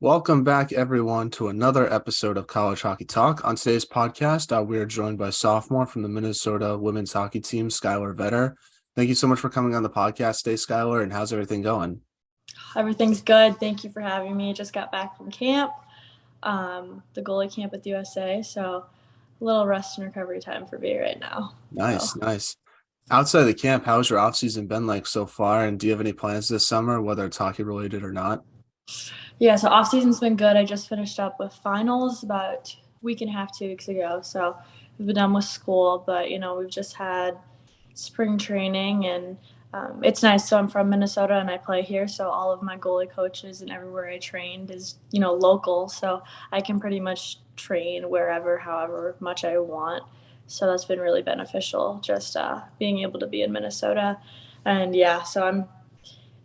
Welcome back, everyone, to another episode of College Hockey Talk. On today's podcast, we are joined by sophomore from the Minnesota women's hockey team, Skylar Vetter. Thank you so much for coming on the podcast today, Skylar, and how's everything going? Everything's good. Thank you for having me. Just got back from camp, the goalie camp with USA, so a little rest and recovery time for me right now. Nice. Outside of the camp, how's your offseason been like so far, and do you have any plans this summer, whether it's hockey related or not? Yeah, so off season's been good. I just finished up with finals about a week and a half, 2 weeks ago. So we've been done with school, but we've just had spring training and it's nice. So I'm from Minnesota and I play here. So all of my goalie coaches and everywhere I trained is, local. So I can pretty much train wherever, however much I want. So that's been really beneficial, just being able to be in Minnesota. And yeah, so I'm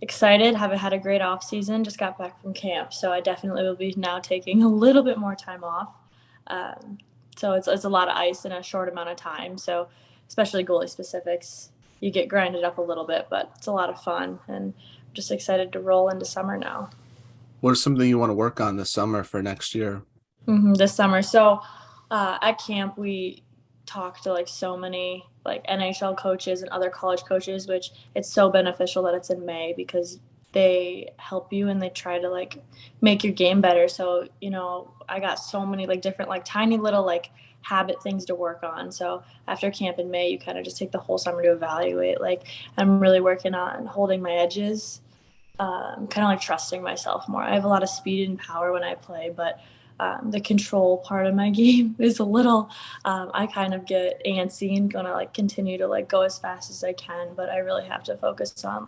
excited. Haven't had a great off season. Just got back from camp, so I definitely will be now taking a little bit more time off. So it's a lot of ice in a short amount of time. So especially goalie specifics, you get grinded up a little bit, but it's a lot of fun, and I'm just excited to roll into summer now. What is something you want to work on this summer for next year? This summer, so at camp we talk to so many NHL coaches and other college coaches, which it's so beneficial that it's in May because they help you and they try to make your game better. So, I got so many different tiny little habit things to work on. So after camp in May, you kind of just take the whole summer to evaluate. I'm really working on holding my edges, kind of trusting myself more. I have a lot of speed and power when I play, but the control part of my game is a little, I kind of get antsy and gonna continue to go as fast as I can, but I really have to focus on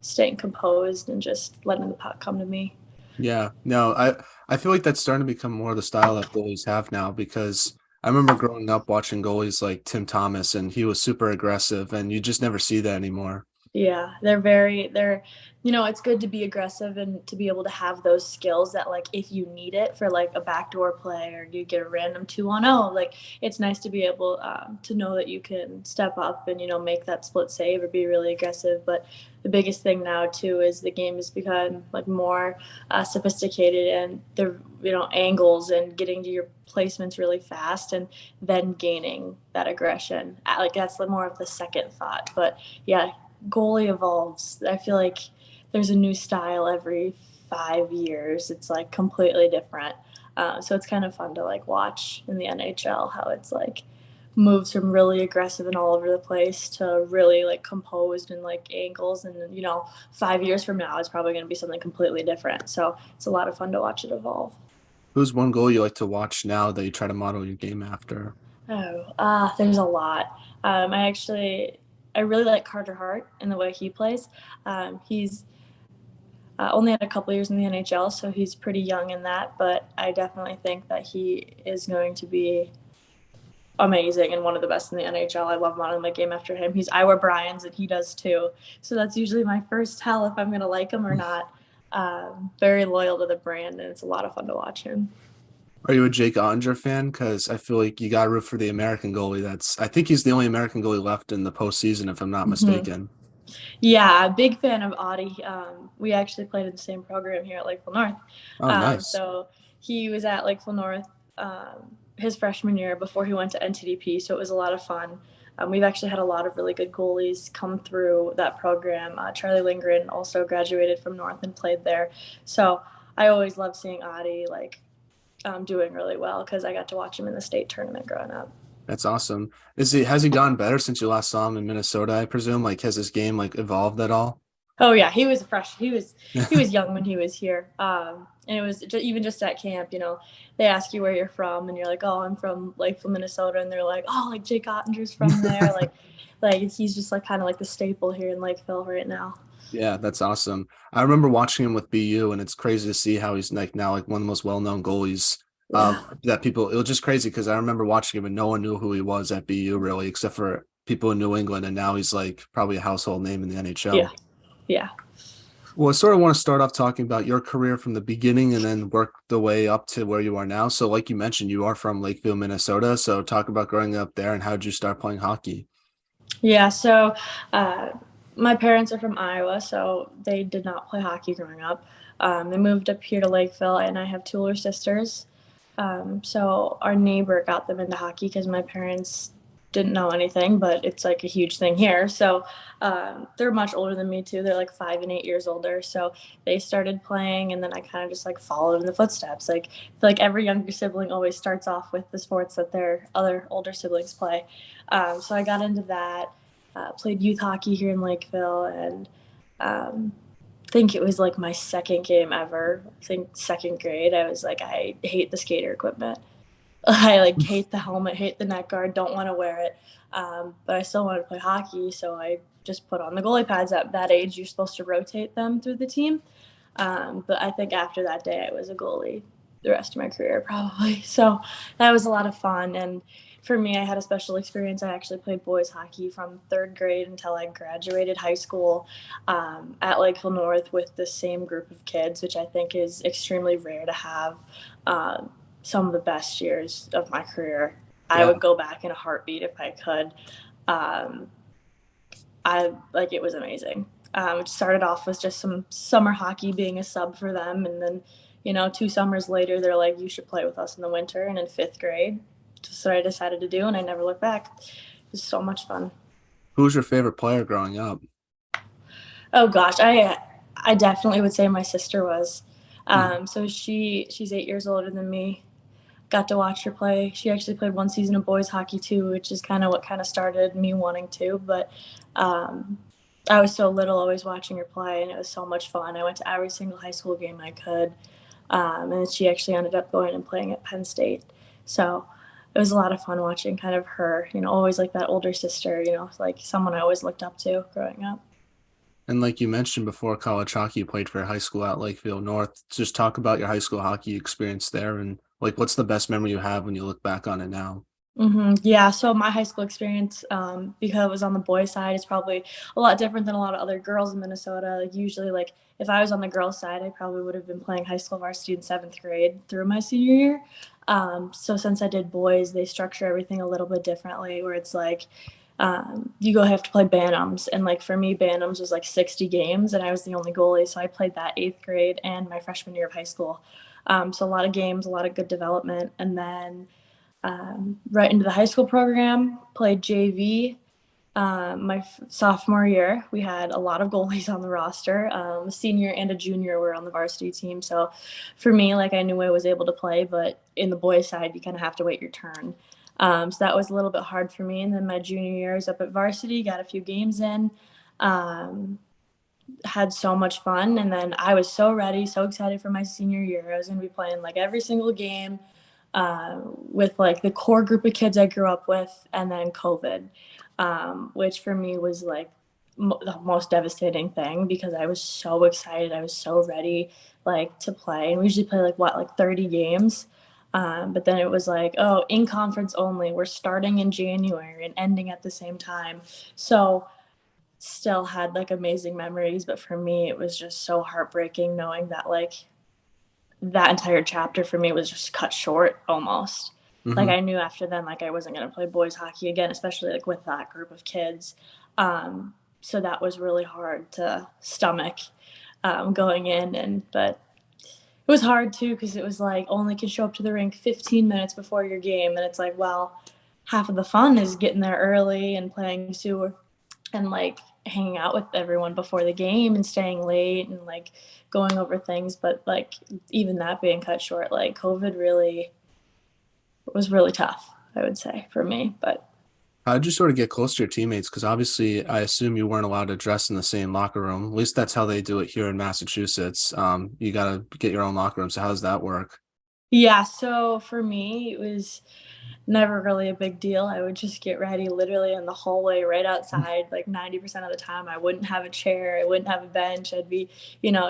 staying composed and just letting the puck come to me. Yeah, no, I feel like that's starting to become more of the style that goalies have now because I remember growing up watching goalies like Tim Thomas and he was super aggressive and you just never see that anymore. Yeah, it's good to be aggressive and to be able to have those skills that if you need it for a backdoor play or you get a random 2-on-0, it's nice to be able to know that you can step up and, make that split save or be really aggressive. But the biggest thing now too is the game has become more sophisticated and the, angles and getting to your placements really fast and then gaining that aggression. That's more of the second thought. But yeah, goalie evolves. I feel like there's a new style every 5 years. It's completely different. So it's kind of fun to watch in the NHL how it's moves from really aggressive and all over the place to really composed and angles. And 5 years from now, it's probably going to be something completely different. So it's a lot of fun to watch it evolve. Who's one goal you like to watch now that you try to model your game after? There's a lot. I really like Carter Hart and the way he plays. He's only had a couple years in the NHL, so he's pretty young in that. But I definitely think that he is going to be amazing and one of the best in the NHL. I love modeling my game after him. I wear Brian's and he does too. So that's usually my first tell if I'm going to like him or not. Very loyal to the brand, and it's a lot of fun to watch him. Are you a Jake Ottinger fan? Because I feel like you got to root for the American goalie. I think he's the only American goalie left in the postseason, if I'm not mistaken. Yeah, big fan of Audie. We actually played in the same program here at Lakeville North. Oh, nice. So he was at Lakeville North his freshman year before he went to NTDP, so it was a lot of fun. We've actually had a lot of really good goalies come through that program. Charlie Lindgren also graduated from North and played there. So I always love seeing Audie doing really well because I got to watch him in the state tournament growing up. That's awesome. Has he gotten better since you last saw him in Minnesota, I presume? Has his game evolved at all? Oh yeah, he was fresh. He was young when he was here. And it was even just at camp, they ask you where you're from and you're like, "Oh, I'm from Lakeville, Minnesota." And they're like, "Oh, Jake Ottinger's from there." He's just kind of the staple here in Lakeville right now. Yeah, that's awesome. I remember watching him with BU, and it's crazy to see how he's now one of the most well-known goalies. That people, it was just crazy because I remember watching him and no one knew who he was at BU really, except for people in New England, and now he's probably a household name in the NHL. Yeah. Well, I sort of want to start off talking about your career from the beginning and then work the way up to where you are now. So like you mentioned, you are from Lakeville, Minnesota. So talk about growing up there and how did you start playing hockey? Yeah, so My parents are from Iowa, so they did not play hockey growing up. They moved up here to Lakeville, and I have two older sisters. So our neighbor got them into hockey because my parents didn't know anything, but it's like a huge thing here. So they're much older than me too. They're like 5 and 8 years older. So they started playing, and then I kind of just like followed in the footsteps. Like I feel like every younger sibling always starts off with the sports that their other older siblings play. So I got into that. Played youth hockey here in Lakeville, and um, think it was like my second game ever. I think second grade. I was like, I hate the skater equipment. I like hate the helmet, hate the neck guard, don't want to wear it. But I still wanted to play hockey, so I just put on the goalie pads. At that age, you're supposed to rotate them through the team. But I think after that day, I was a goalie the rest of my career, probably. So that was a lot of fun. And for me, I had a special experience. I actually played boys hockey from third grade until I graduated high school at Lakeville North with the same group of kids, which I think is extremely rare to have. Some of the best years of my career. I Yeah. would go back in a heartbeat if I could. Um, I like it was amazing. It started off with just some summer hockey being a sub for them, and then 2 summers later they're like, "You should play with us in the winter." And in fifth grade, just what I decided to do, and I never looked back. It was so much fun. Who was your favorite player growing up? Oh gosh, I definitely would say my sister was. Hmm. So she's 8 years older than me. Got to watch her play. She actually played one season of boys hockey too, which is kind of what kind of started me wanting to. But um, I was so little, always watching her play, and it was so much fun. I went to every single high school game I could, and she actually ended up going and playing at Penn State. So it was a lot of fun watching kind of her, always like that older sister, like someone I always looked up to growing up. And like you mentioned before, college hockey, you played for high school at Lakeville North. Just talk about your high school hockey experience there, and like what's the best memory you have when you look back on it now? Yeah, so my high school experience, because it was on the boys' side, is probably a lot different than a lot of other girls in Minnesota. Like usually, like if I was on the girls' side, I probably would have been playing high school varsity in seventh grade through my senior year. So since I did boys, they structure everything a little bit differently, where it's like you go have to play Bantams, and like for me, Bantams was like 60 games, and I was the only goalie, so I played that eighth grade and my freshman year of high school. So a lot of games, a lot of good development, and then right into the high school program, played JV. My sophomore year, we had a lot of goalies on the roster. A senior and a junior were on the varsity team. So for me, like I knew I was able to play, but in the boys' side, you kind of have to wait your turn. So that was a little bit hard for me. And then my junior year, I was up at varsity, got a few games in, um, had so much fun. And then I was so ready, so excited for my senior year. I was going to be playing like every single game with like the core group of kids I grew up with, and then COVID, which for me was like the most devastating thing because I was so excited, I was so ready, like to play, and we usually play like 30 games. But then it was like, oh, in conference only. We're starting in January and ending at the same time. So still had like amazing memories, but for me, it was just so heartbreaking knowing that like that entire chapter for me was just cut short almost. Like Hmm. I knew after then, like I wasn't going to play boys hockey again, especially like with that group of kids. So that was really hard to stomach going in, but it was hard too because it was like only can show up to the rink 15 minutes before your game, and it's like, well, half of the fun is getting there early and playing sewer and like hanging out with everyone before the game and staying late and like going over things. But like even that being cut short, like COVID really was really tough, I would say, for me. But How did you sort of get close to your teammates? Because obviously, I assume you weren't allowed to dress in the same locker room. At least that's how they do it here in Massachusetts. You got to get your own locker room. So how does that work? yeah, so for me, it was never really a big deal. I would just get ready literally in the hallway right outside. Like 90% of the time, I wouldn't have a chair, I wouldn't have a bench. I'd be,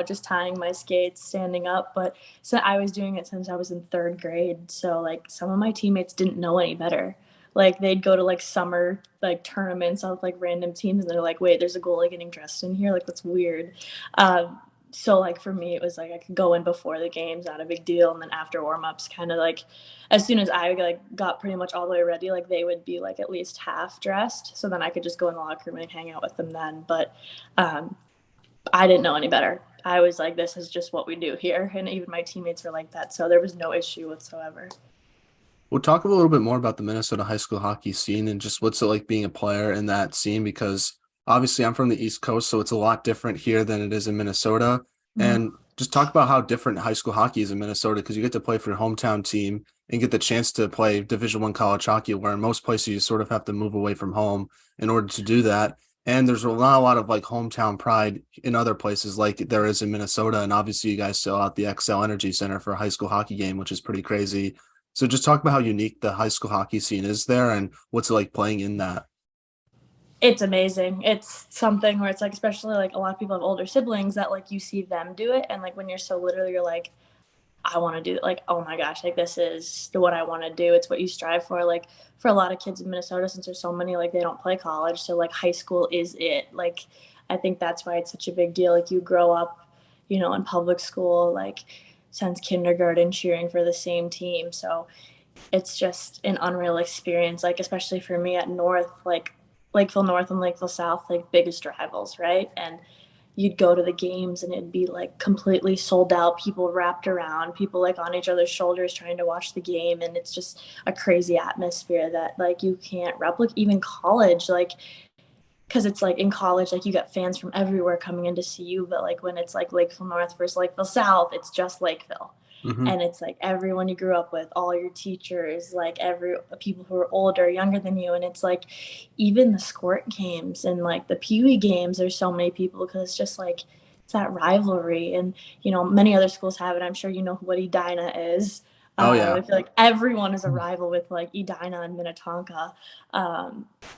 just tying my skates, standing up. But so I was doing it since I was in third grade. So, like, some of my teammates didn't know any better. Like, they'd go to like summer like tournaments with like random teams, and they're like, wait, there's a goalie getting dressed in here. Like, that's weird. Um, So like for me, it was like I could go in before the games, not a big deal, and then after warm-ups, kind of like as soon as I like got pretty much all the way ready, like they would be like at least half dressed, so then I could just go in the locker room and hang out with them then. But um, I didn't know any better. I was like, this is just what we do here, and even my teammates were like that, so there was no issue whatsoever. We'll talk a little bit more about the Minnesota high school hockey scene and just what's it like being a player in that scene because obviously I'm from the East Coast, so it's a lot different here than it is in Minnesota. And Mm-hmm. just talk about how different high school hockey is in Minnesota because you get to play for your hometown team and get the chance to play Division 1 college hockey, where in most places you sort of have to move away from home in order to do that. And there's not a lot of like hometown pride in other places like there is in Minnesota. And obviously, you guys sell out the XL Energy Center for a high school hockey game, which is pretty crazy. So just talk about how unique the high school hockey scene is there and what's it like playing in that. It's amazing. It's something where it's like, especially like a lot of people have older siblings that like you see them do it, and like when you're so little, you're like, I want to do it. Like, oh my gosh, like this is what I want to do. It's what you strive for. Like for a lot of kids in Minnesota, since there's so many, like they don't play college, so like high school is it. Like I think that's why it's such a big deal. Like you grow up, in public school, like since kindergarten, cheering for the same team. So it's just an unreal experience. Like especially for me at North, like Lakeville North and Lakeville South, like biggest rivals, right? And you'd go to the games and it'd be like completely sold out, people wrapped around, people like on each other's shoulders trying to watch the game, and it's just a crazy atmosphere that like you can't replicate. Even college, like because it's like in college, like you got fans from everywhere coming in to see you, but like when it's like Lakeville North versus Lakeville South, it's just Lakeville. Hmm. And it's like everyone you grew up with, all your teachers, like every people who are older, younger than you, and it's like even the squirt games and like the Pee Wee games. There's so many people because it's just like it's that rivalry, and many other schools have it. I'm sure you know what Edina is. Oh I yeah. feel like everyone is a rival with like Edina and Minnetonka,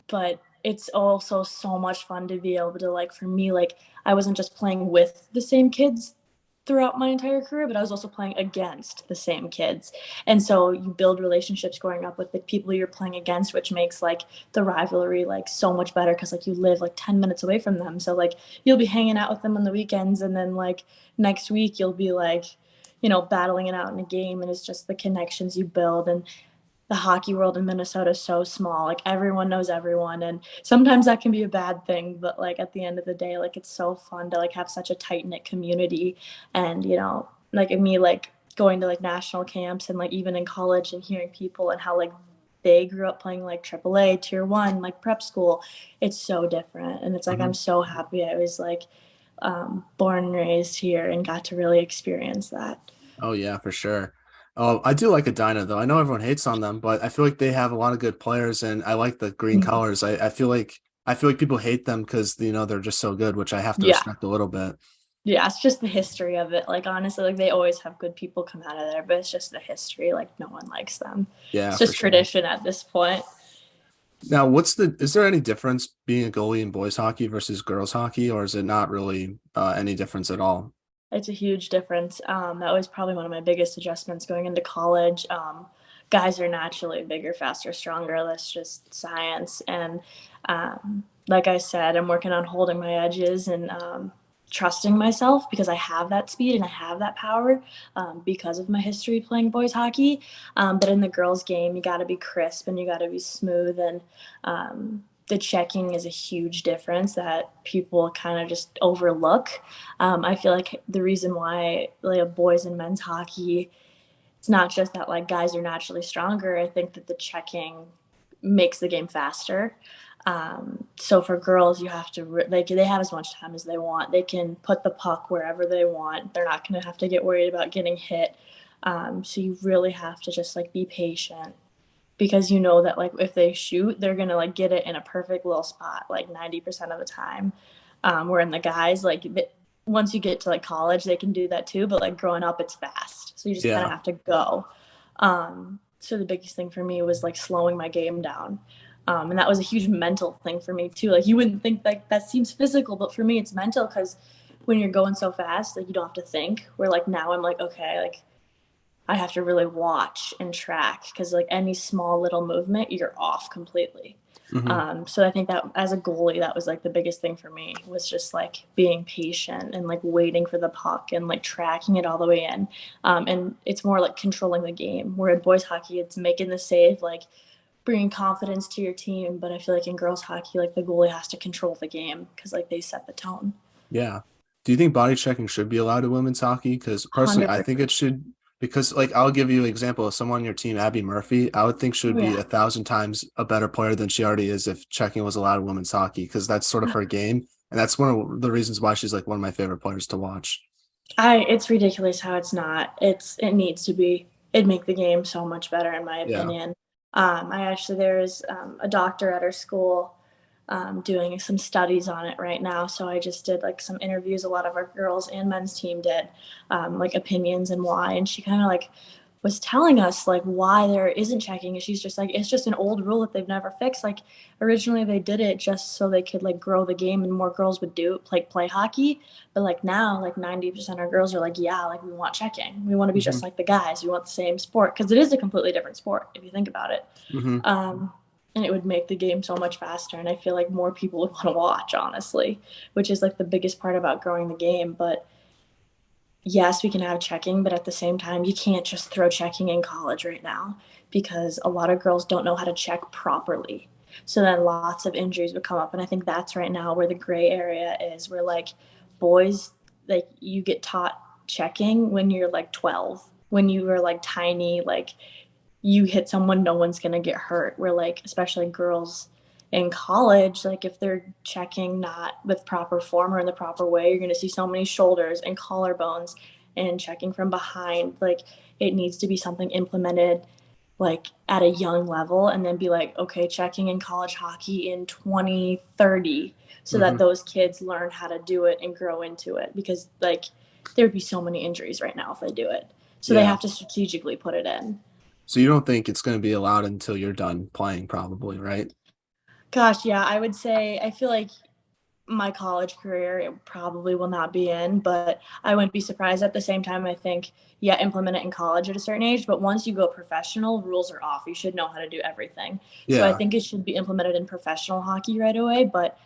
but it's also so much fun to be able to like for me like I wasn't just playing with the same kids throughout my entire career, but I was also playing against the same kids. And so you build relationships growing up with the people you're playing against, which makes like the rivalry like so much better because like you live like 10 minutes away from them. So like you'll be hanging out with them on the weekends, and then like next week you'll be like, battling it out in a game, and it's just the connections you build. And the hockey world in Minnesota is so small. Like everyone knows everyone, and sometimes that can be a bad thing, but like at the end of the day, like it's so fun to like have such a tight-knit community. And like me like going to like national camps and like even in college and hearing people and how like they grew up playing like AAA, tier 1, like prep school. It's so different, and it's like I'm Hmm. so happy I was like born and raised here and got to really experience that. Oh yeah, for sure. Oh, I do like Edina though. I know everyone hates on them, but I feel like they have a lot of good players and I like the green colors. I feel like people hate them because they're just so good, which I have to Yeah. respect a little bit. Yeah, it's just the history of it. Like honestly, like they always have good people come out of there, but it's just the history. Like no one likes them. Yeah, It's for just sure. tradition at this point. Now, is there any difference being a goalie in boys hockey versus girls hockey, or is it not really any difference at all? It's a huge difference. That was probably one of my biggest adjustments going into college. Guys are naturally bigger, faster, stronger. That's just science. And like I said, I'm working on holding my edges and trusting myself because I have that speed and I have that power because of my history playing boys hockey. But in the girls' game, you got to be crisp and you got to be smooth. And the checking is a huge difference that people kind of just overlook. I feel like the reason why like boys and men's hockey, it's not just that like guys are naturally stronger. I think that the checking makes the game faster. So for girls, you have to they have as much time as they want. They can put the puck wherever they want. They're not going to have to get worried about getting hit. So you really have to just like be patient because you know that like if they shoot, they're gonna like get it in a perfect little spot like 90% of the time. Where in the guys like once you get to like college, they can do that too, but like growing up, it's fast, so you just kind of Yeah. have to go. So the biggest thing for me was like slowing my game down. And that was a huge mental thing for me too. Like you wouldn't think like that seems physical, but for me it's mental because when you're going so fast, like you don't have to think. Where like now I'm like, okay, like I have to really watch and track because like any small little movement, you're off completely. Hmm. So I think that as a goalie, that was like the biggest thing for me was just like being patient and like waiting for the puck and like tracking it all the way in. And it's more like controlling the game. Where in boys hockey, it's making the save, like bringing confidence to your team. But I feel like in girls hockey, like the goalie has to control the game because like they set the tone. Yeah. Do you think body checking should be allowed in women's hockey? Because personally, I think 100%. it should. Because like I'll give you an example of someone on your team, Abby Murphy. I would think she would Oh be yeah. 1,000 times a better player than she already is if checking was allowed in women's hockey. Because that's sort of her game, and that's one of the reasons why she's like one of my favorite players to watch. It's ridiculous how it's not. It needs to be. It'd make the game so much better in my Yeah. opinion. I actually there's a doctor at our school doing some studies on it right now. So I just did like some interviews. A lot of our girls and men's team did like opinions and why. And she kind of like was telling us like why there isn't checking. And she's just like, it's just an old rule that they've never fixed. Like originally they did it just so they could like grow the game and more girls would do like play hockey. But like now, like 90% of girls are like, yeah, like we want checking. We want to be Hmm. just like the guys. We want the same sport because it is a completely different sport if you think about it. Hmm. Um, and it would make the game so much faster. And I feel like more people would want to watch, honestly, which is like the biggest part about growing the game. But yes, we can have checking, but at the same time, you can't just throw checking in college right now because a lot of girls don't know how to check properly. So then lots of injuries would come up. And I think that's right now where the gray area is, where like boys, like you get taught checking when you're like 12, when you were like tiny, like you hit someone, no one's going to get hurt. Where like, especially girls in college, like if they're checking not with proper form or in the proper way, you're going to see so many shoulders and collarbones and checking from behind. Like it needs to be something implemented like at a young level and then be like, okay, checking in college hockey in 2030 so that Hmm. those kids learn how to do it and grow into it because like there would be so many injuries right now if they do it. So they Yeah. have to strategically put it in. So you don't think it's going to be allowed until you're done playing, probably, right? Gosh, yeah, I would say I feel like my college career it probably will not be in, but I wouldn't be surprised at the same time. I think, yeah, implement it in college at a certain age, but once you go professional, rules are off. You should know how to do everything. So I Yeah. think it should be implemented in professional hockey right away, but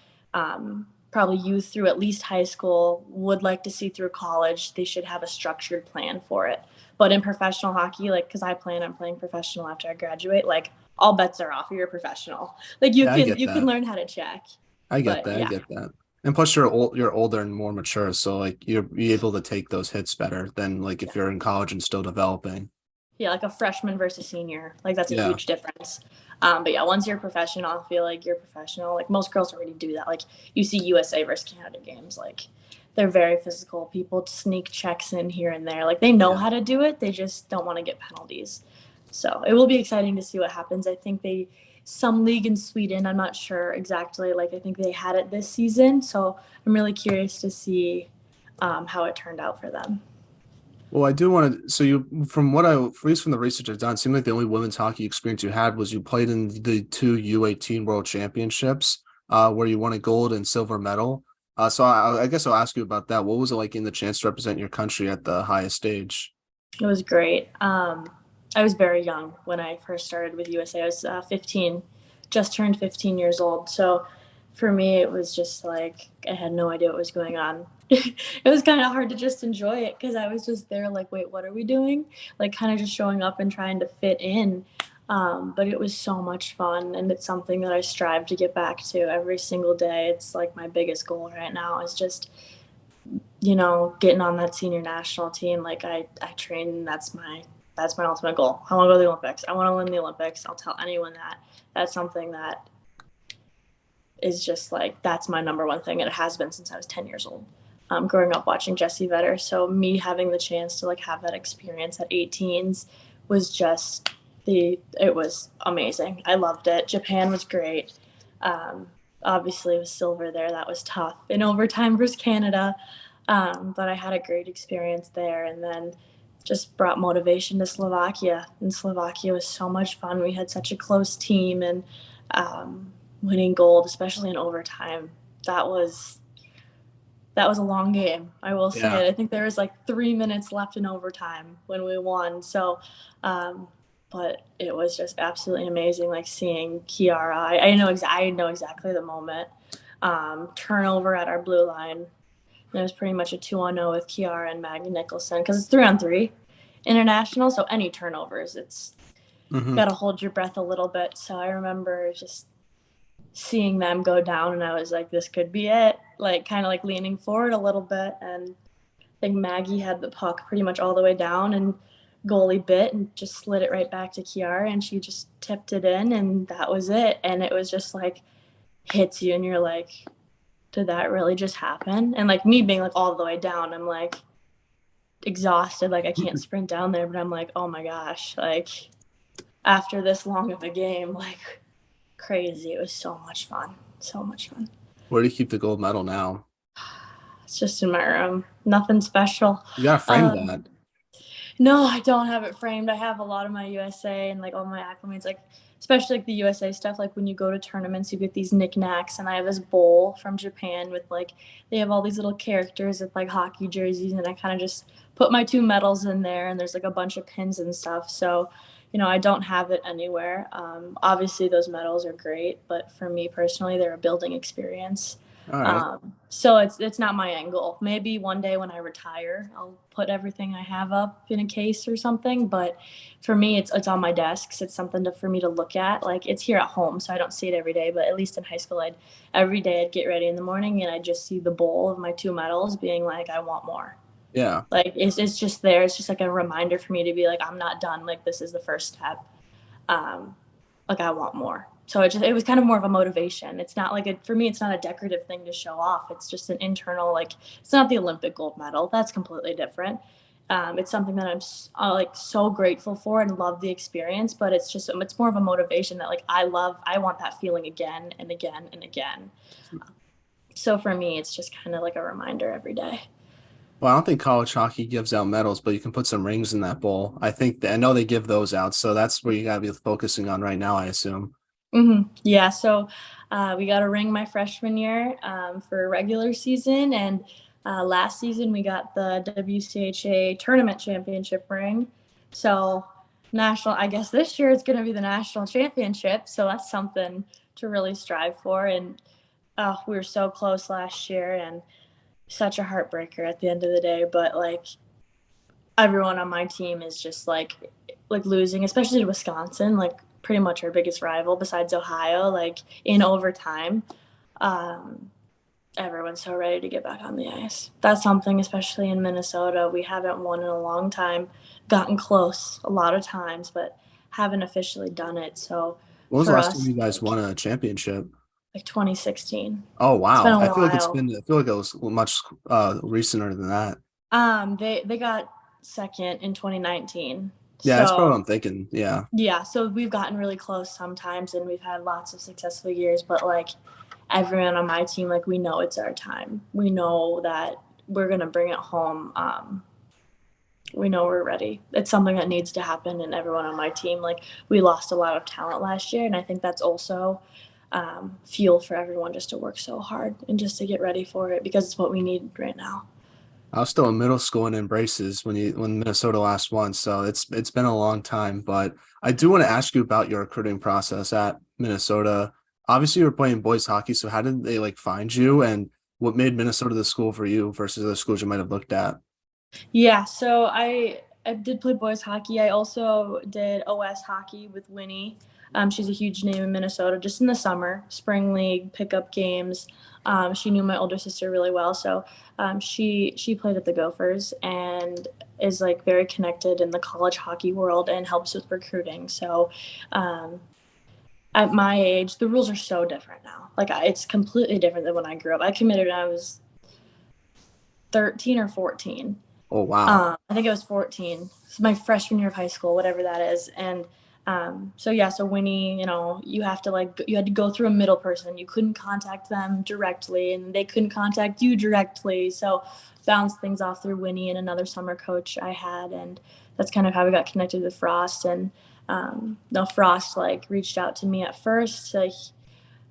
probably youth through at least high school would like to see through college. They should have a structured plan for it. But in professional hockey, like, because I plan on playing professional after I graduate, like, all bets are off. You're a professional. Like, Yeah, I get you can that. learn how to check. I get But that. I yeah, get that. And plus, you're older and more mature, so like you're be able to take those hits better than like if yeah. you're in college and still developing. Yeah, like a freshman versus senior. Like that's a Yeah. huge difference. But yeah, once you're professional, I feel like you're professional. Like most girls already do that. Like you see USA versus Canada games, like they're very physical. People sneak checks in here and there. Like they know Yeah. how to do it. They just don't want to get penalties. So it will be exciting to see what happens. I think they some league in Sweden. I'm not sure exactly. Like I think they had it this season. So I'm really curious to see how it turned out for them. Well, I do want to. So you, from what at least from the research I've done, it seemed like the only women's hockey experience you had was you played in the two U18 World Championships, where you won a gold and silver medal. So I guess I'll ask you about that. What was it like in the chance to represent your country at the highest stage? It was great. I was very young when I first started with USA. I was 15, just turned 15 years old. So for me, it was just like I had no idea what was going on. It was kind of hard to just enjoy it because I was just there, like, wait, what are we doing? Like, kind of just showing up and trying to fit in. But it was so much fun, and it's something that I strive to get back to every single day. It's like my biggest goal right now is just getting on that senior national team. Like I train and that's my ultimate goal. I want to go to the Olympics. I want to win the Olympics. I'll tell anyone that. That's something that is just like that's my number one thing and it has been since I was 10 years old. Growing up watching Jesse Vetter. So me having the chance to like have that experience at 18s was just it was amazing. I loved it. Japan was great. Um, Obviously, it was silver there. That was tough in overtime versus Canada. But I had a great experience there, and then just brought motivation to Slovakia. And Slovakia was so much fun. We had such a close team, and winning gold, especially in overtime, that was that was a long game. I will say Yeah. it. I think there was like 3 minutes left in overtime when we won. So but it was just absolutely amazing, like seeing Kiara. I know exactly the moment. Turnover at our blue line. And it was pretty much a 2-on-0 with Kiara and Maggie Nicholson because it's 3-on-3 international. So any turnovers, it's Hmm. got to hold your breath a little bit. So I remember just seeing them go down, and I was like, this could be it. Like kind of like leaning forward a little bit, and I think Maggie had the puck pretty much all the way down, and goalie bit and just slid it right back to Kiara, and she just tipped it in, and that was it. And it was just like hits you, and you're like, did that really just happen? And like me being like all the way down, I'm like exhausted, like I can't sprint down there, but I'm like, oh my gosh, like after this long of a game, like crazy. It was so much fun. So much fun. Where do you keep the gold medal now? It's just in my room. Nothing special. You gotta frame Um, that. no, I don't have it framed. I have a lot of my USA and like all my acclimates, like especially like the USA stuff. Like when you go to tournaments, you get these knickknacks, and I have this bowl from Japan with like they have all these little characters with like hockey jerseys, and I kind of just put my two medals in there, and there's like a bunch of pins and stuff. So, I don't have it anywhere. Obviously, those medals are great, but for me personally, they're a building experience. All right. So it's not my end goal. Maybe one day when I retire, I'll put everything I have up in a case or something. But for me, it's on my desks. It's something for me to look at. Like it's here at home, so I don't see it every day. But at least in high school, every day I'd get ready in the morning and I'd just see the bowl of my two medals, being like, I want more. Yeah. Like it's just there. It's just like a reminder for me to be like, I'm not done. Like this is the first step. Um, like I want more. So it was kind of more of a motivation. It's not like for me, it's not a decorative thing to show off. It's just an internal, like it's not the Olympic gold medal. That's completely different. It's something that I'm like so grateful for and love the experience, but it's more of a motivation that like I want that feeling again and again and again. So for me, it's just kind of like a reminder every day. Well, I don't think college hockey gives out medals, but you can put some rings in that bowl. I know they give those out, so that's where you gotta be focusing on right now, I assume. Yeah, so we got a ring my freshman year for regular season, and last season we got the WCHA tournament championship ring. So national, I guess this year it's going to be the national championship. So that's something to really strive for. And we were so close last year, and such a heartbreaker at the end of the day. But like everyone on my team is just like losing, especially to Wisconsin, like pretty much our biggest rival besides Ohio, like in overtime. Um, Everyone's so ready to get back on the ice. That's something, especially in Minnesota, we haven't won in a long time, gotten close a lot of times, but haven't officially done it. So When was the for last time us, you guys won a championship? like 2016, Oh it's been wow. a while. I feel like it was much recenter than that. They got second in 2019. Yeah, that's probably what So I'm thinking. Yeah. yeah, so we've gotten really close sometimes, and we've had lots of successful years, but like everyone on my team, like we know it's our time. We know that we're gonna bring it home. We know we're ready. It's something that needs to happen, and everyone on my team, like we lost a lot of talent last year, and I think that's also fuel for everyone just to work so hard and just to get ready for it because it's what we need right now. I was still in middle school and in braces when Minnesota last won, so it's been a long time. But I do want to ask you about your recruiting process at Minnesota. Obviously, you were playing boys hockey, so how did they like find you, and what made Minnesota the school for you versus other schools you might have looked at? Yeah, so I did play boys hockey. I also did OS hockey with Winnie. She's a huge name in Minnesota. Just in the summer, spring league, pickup games. She knew my older sister really well, so she played at the Gophers and is like very connected in the college hockey world and helps with recruiting. So um, at my age, the rules are so different now. Like it's completely different than when I grew up. I committed when I was 13 or 14. Oh wow. I think it was 14. It's my freshman year of high school, whatever that is. And so yeah, so Winnie, you had to go through a middle person. You couldn't contact them directly, and they couldn't contact you directly. So bounced things off through Winnie and another summer coach I had, and that's kind of how we got connected with Frost. And no, Frost like reached out to me at first.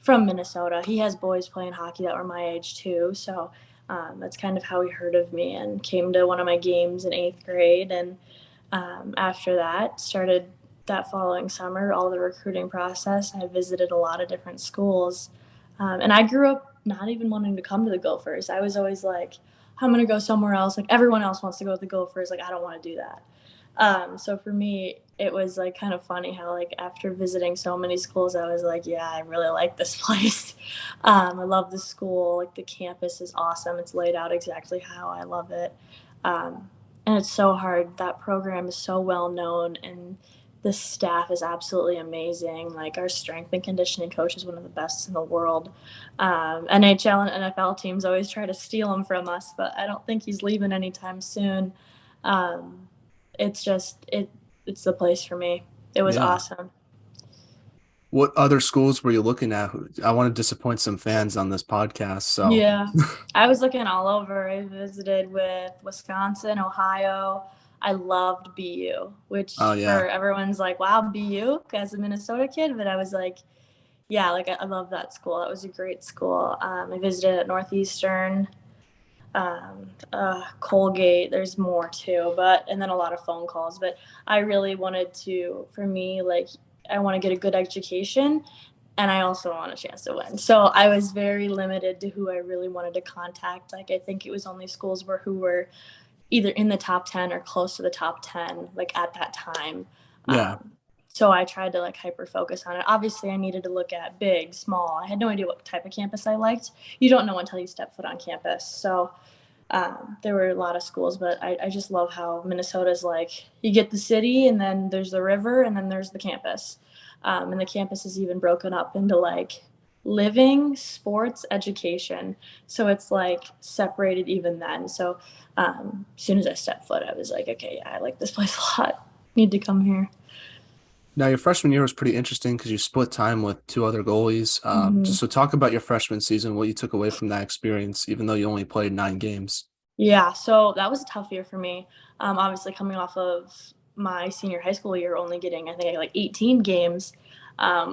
From Minnesota. He has boys playing hockey that were my age too. So that's kind of how he heard of me and came to one of my games in eighth grade. And after that, started that following summer, all the recruiting process, I visited a lot of different schools. And I grew up not even wanting to come to the Gophers. I was always like, I'm going to go somewhere else. Like everyone else wants to go to the Gophers. Like, I don't want to do that. So for me, it was like kind of funny how like after visiting so many schools, I was like, yeah, I really like this place. I love the school. Like the campus is awesome. It's laid out exactly how I love it. Um, and it's so hard. That program is so well known, and the staff is absolutely amazing. Like our strength and conditioning coach is one of the best in the world. NHL and NFL teams always try to steal him from us, but I don't think he's leaving anytime soon. Um, it's just it's the place for me. It was Yeah. awesome. What other schools were you looking at? I want to disappoint some fans on this podcast. So, Yeah. I was looking all over. I visited with Wisconsin, Ohio. I loved BU, oh which yeah, for everyone's like, wow, BU as a Minnesota kid. But I was like, yeah, like I love that school. It was a great school. I visited at Northeastern, Colgate. There's more too, but and then a lot of phone calls. But I really wanted to, for me, like I want to get a good education, and I also want a chance to win. So I was very limited to who I really wanted to contact. Like I think it was only schools who were either in the top 10 or close to the top 10, like at that time. yeah. So I tried to like hyper focus on it. Obviously, I needed to look at big, small. I had no idea what type of campus I liked. You don't know until you step foot on campus. So there were a lot of schools, but I just love how Minnesota's like you get the city, and then there's the river, and then there's the campus. And the campus is even broken up into like living, sports, education. So it's like separated even then. So as soon as I stepped foot, I was like, okay, yeah, I like this place a lot. Need to come here. Now your freshman year was pretty interesting because you split time with two other goalies. Mm-hmm. Just so talk about your freshman season, what you took away from that experience, even though you only played 9 games. Yeah, so that was a tough year for me. Obviously, coming off of my senior high school year, only getting I think like 18 games,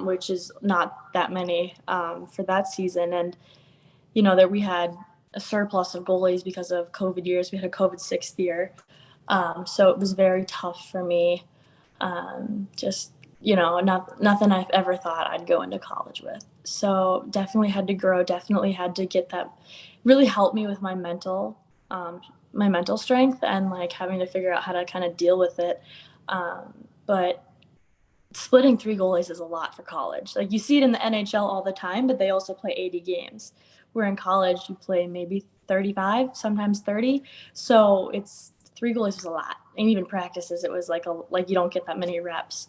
which is not that many for that season. And you know that we had a surplus of goalies because of COVID years. We had a COVID sixth year, so it was very tough for me. Just nothing I've ever thought I'd go into college with. So definitely had to grow. Definitely had to get that. Really helped me with um, my mental strength and like having to figure out how to kind of deal with it. But splitting three goalies is a lot for college. Like you see it in the NHL all the time, but they also play 80 games. Where in college you play maybe 35, sometimes 30. So it's three goalies is a lot. And even practices, it was like you don't get that many reps.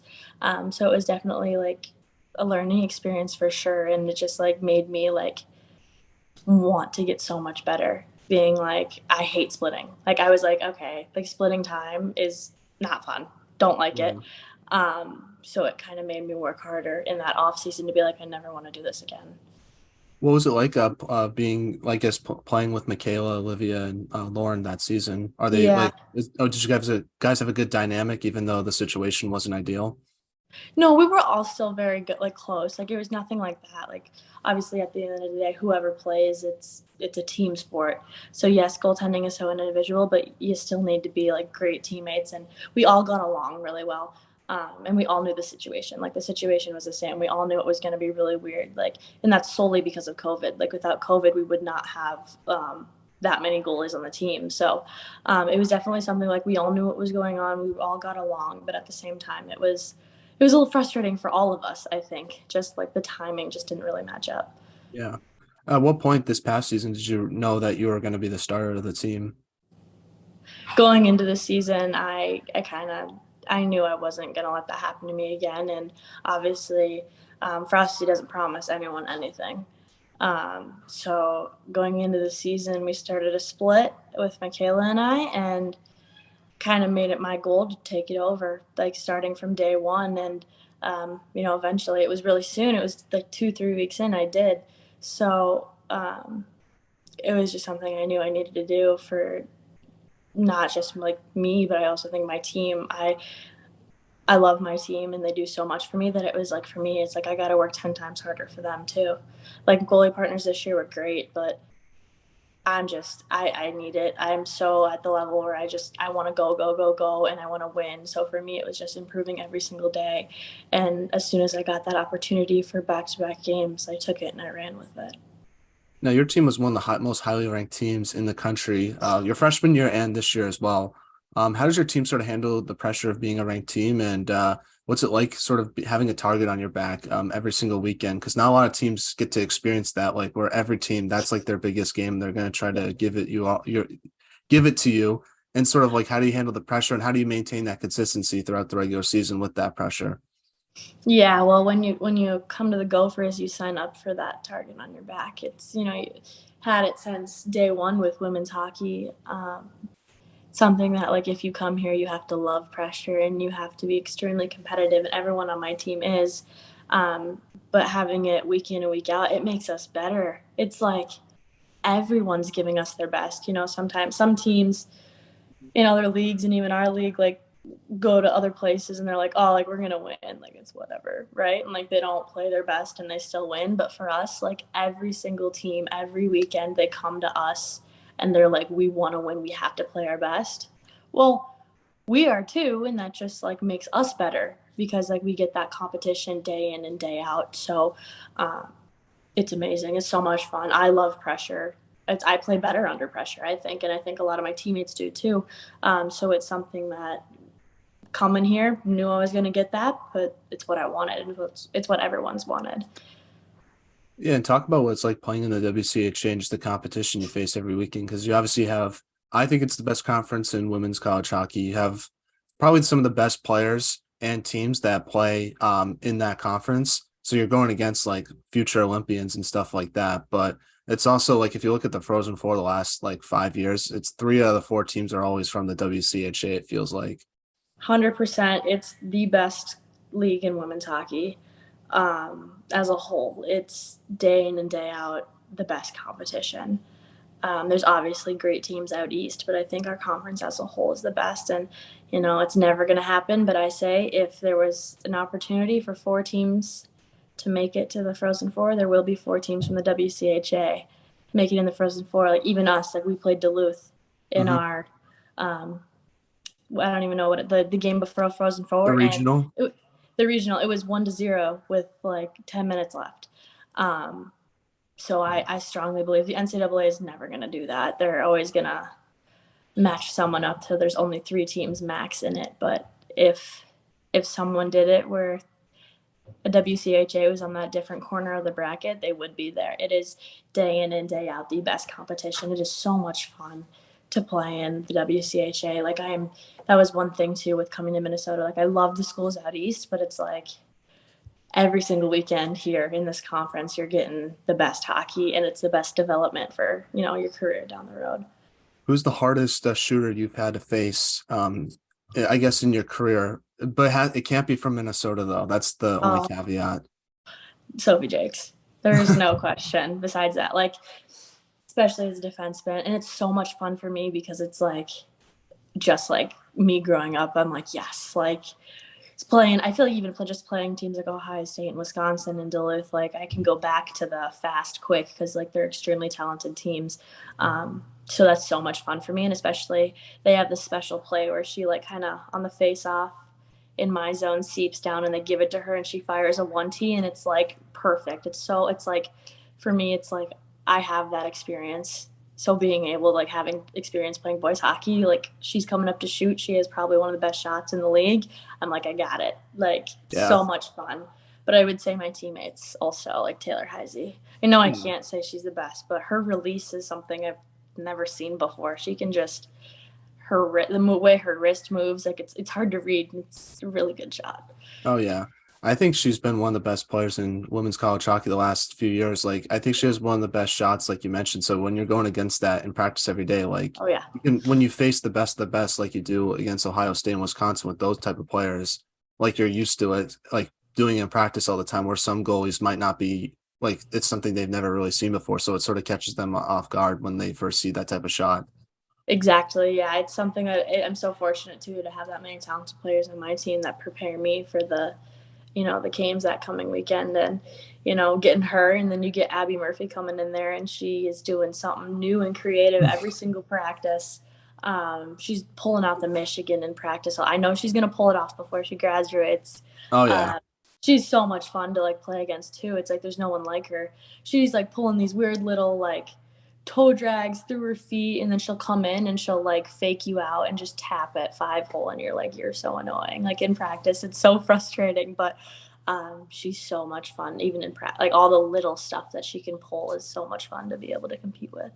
So it was definitely like a learning experience for sure. And it just like made me like want to get so much better. Being like, I hate splitting. Like I was like, okay, like splitting time is not fun. Don't like it. Yeah. So it kind of made me work harder in that off season to be like, I never want to do this again. What was it like being, I guess, playing with Michaela, Olivia, and Lauren that season? Are they Yeah. like, did you guys have a good dynamic, even though the situation wasn't ideal? No, we were all still very good, like close. Like it was nothing like that. Like obviously at the end of the day, whoever plays, it's a team sport. So yes, goaltending is so individual, but you still need to be like great teammates. And we all got along really well. And we all knew the situation. Like the situation was the same. We all knew it was going to be really weird. Like, and that's solely because of COVID. Like without COVID, we would not have that many goalies on the team. So it was definitely something like we all knew what was going on. We all got along, but at the same time, it was a little frustrating for all of us, I think. Just like the timing just didn't really match up. Yeah. At what point this past season did you know that you were going to be the starter of the team? Going into the season, I knew I wasn't gonna let that happen to me again. And obviously, Frosty doesn't promise anyone anything. So going into the season, we started a split with Michaela and I, and kind of made it my goal to take it over, like starting from day one. And eventually, it was really soon. It was like 2, 3 weeks in, I did. So it was just something I knew I needed to do for not just like me, but I also think my team. I love my team and they do so much for me that it was like for me, it's like I got to work 10 times harder for them too. Like goalie partners this year were great, but I need it. I'm so at the level where I want to go, go, go, go, and I want to win. So for me, it was just improving every single day. And as soon as I got that opportunity for back-to-back games, I took it and I ran with it. Now, your team was one of the most highly ranked teams in the country, your freshman year and this year as well. How does your team sort of handle the pressure of being a ranked team, and what's it like sort of having a target on your back every single weekend? Because not a lot of teams get to experience that, like where every team that's like their biggest game. They're going to try to give it to you, and sort of like how do you handle the pressure and how do you maintain that consistency throughout the regular season with that pressure? Yeah, well, when you come to the Gophers, you sign up for that target on your back. It's you had it since day one with women's hockey. Something that like if you come here, you have to love pressure and you have to be extremely competitive. And everyone on my team is, but having it week in and week out, it makes us better. It's like everyone's giving us their best. Sometimes some teams in other leagues and even our league like go to other places and they're like, oh, like we're gonna win, like it's whatever, right? And like they don't play their best and they still win. But for us, like every single team, every weekend, they come to us and they're like, we want to win, we have to play our best. Well, we are too, and that just like makes us better because like we get that competition day in and day out. So it's amazing. It's so much fun. I love pressure. I play better under pressure, I think, and I think a lot of my teammates do too. So it's something that coming here knew I was going to get that, but it's what I wanted. It's what everyone's wanted. Yeah, and talk about what it's like playing in the WCHA and just the competition you face every weekend because you obviously have, I think it's the best conference in women's college hockey. You have probably some of the best players and teams that play in that conference. So you're going against like future Olympians and stuff like that. But it's also like if you look at the Frozen Four the last like 5 years, it's three out of the four teams are always from the WCHA, it feels like. 100%. It's the best league in women's hockey as a whole. It's day in and day out the best competition. There's obviously great teams out east, but I think our conference as a whole is the best. And, it's never going to happen. But I say if there was an opportunity for four teams to make it to the Frozen Four, there will be four teams from the WCHA make it in the Frozen Four. Like even us, like we played Duluth in Mm-hmm. our I don't even know what the game before Frozen The Four, and regional. the regional, it was 1-0 with like 10 minutes left. So I strongly believe the NCAA is never going to do that. They're always going to match someone up till there's only three teams max in it. But if someone did it where a WCHA was on that different corner of the bracket, they would be there. It is day in and day out the best competition. It is so much fun to play in the WCHA. Like that was one thing too with coming to Minnesota. Like I love the schools out east, but it's like every single weekend here in this conference, you're getting the best hockey and it's the best development for, your career down the road. Who's the hardest shooter you've had to face? I guess in your career, but it can't be from Minnesota though. That's the only Oh, caveat. Sophie Jakes. There's no question besides that. Like, especially as a defenseman. And it's so much fun for me because it's like, just like me growing up, I'm like, yes, like it's playing. I feel like even just playing teams like Ohio State and Wisconsin and Duluth, like I can go back to the fast, quick because like they're extremely talented teams. So that's so much fun for me, and especially they have this special play where she like kind of on the face off in my zone seeps down and they give it to her and she fires a 1T and it's like perfect. It's like for me, it's like I have that experience. So being able, like having experience playing boys hockey, like she's coming up to shoot. She has probably one of the best shots in the league. I'm like, I got it. Like Yeah. so much fun. But I would say my teammates also, like Taylor Heisey. I know I Hmm. can't say she's the best, but her release is something I've never seen before. She can just the way her wrist moves, like it's hard to read. It's a really good shot. Oh yeah. I think she's been one of the best players in women's college hockey the last few years. Like I think she has one of the best shots, like you mentioned. So when you're going against that in practice every day, like Oh yeah, you can when you face the best, like you do against Ohio State and Wisconsin with those type of players, like you're used to it, like doing it in practice all the time, where some goalies might not be like it's something they've never really seen before. So it sort of catches them off guard when they first see that type of shot. exactly. Yeah, it's something that I'm so fortunate too to have that many talented players on my team that prepare me for the the games that coming weekend, and getting her, and then you get Abby Murphy coming in there, and she is doing something new and creative every single practice. She's pulling out the Michigan in practice. I know she's gonna pull it off before she graduates. Oh yeah. Uh, she's so much fun to like play against too. It's like there's no one like her. She's like pulling these weird little like toe drags through her feet, and then she'll come in and she'll like fake you out and just tap it 5-hole, and you're like, you're so annoying. Like in practice, it's so frustrating, but she's so much fun. Even in practice, like all the little stuff that she can pull is so much fun to be able to compete with.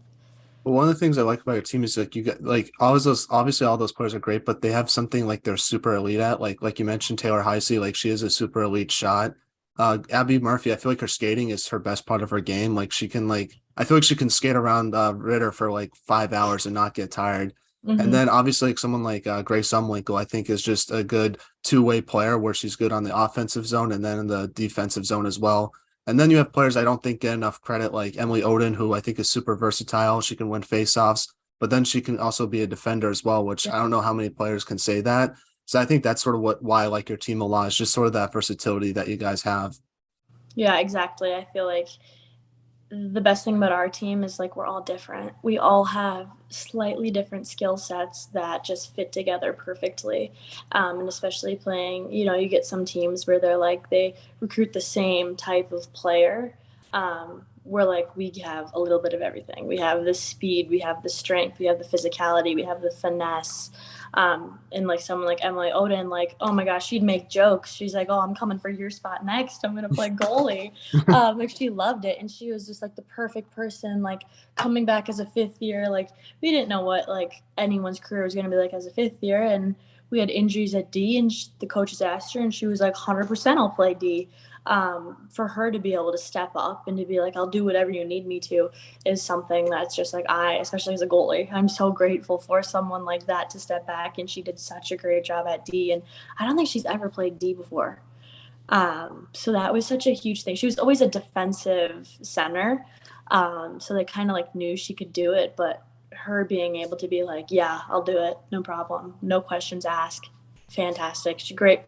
But one of the things I like about your team is like you get like always those obviously all those players are great, but they have something like they're super elite at. Like you mentioned Taylor Heisey, like she is a super elite shot. Abby Murphy, I feel like her skating is her best part of her game. Like she can like I feel like she can skate around Ritter for like 5 hours and not get tired. And Mm-hmm. then obviously like someone like Grace Umwinkle, I think is just a good two-way player where she's good on the offensive zone and then in the defensive zone as well. And then you have players I don't think get enough credit, like Emily Oden, who I think is super versatile. She can win faceoffs, but then she can also be a defender as well, which I don't know how many players can say that. So I think that's sort of why I like your team a lot is just sort of that versatility that you guys have. Yeah, exactly. I feel like the best thing about our team is like we're all different. We all have slightly different skill sets that just fit together perfectly. And especially playing, you get some teams where they're like they recruit the same type of player. We're like we have a little bit of everything. We have the speed, we have the strength, we have the physicality, we have the finesse. And like someone like Emily Oden, like, oh my gosh, she'd make jokes. She's like, oh, I'm coming for your spot next. I'm gonna play goalie. Like she loved it, and she was just like the perfect person. Like coming back as a fifth year, like we didn't know what like anyone's career was gonna be like as a fifth year, and we had injuries at D, and the coaches asked her, and she was like, 100%, I'll play D. For her to be able to step up and to be like, I'll do whatever you need me to, is something that's just like especially as a goalie, I'm so grateful for someone like that to step back. And she did such a great job at D, and I don't think she's ever played D before. So that was such a huge thing. She was always a defensive center. So they kind of like knew she could do it, but her being able to be like, yeah, I'll do it. No problem. No questions asked. Fantastic. She's great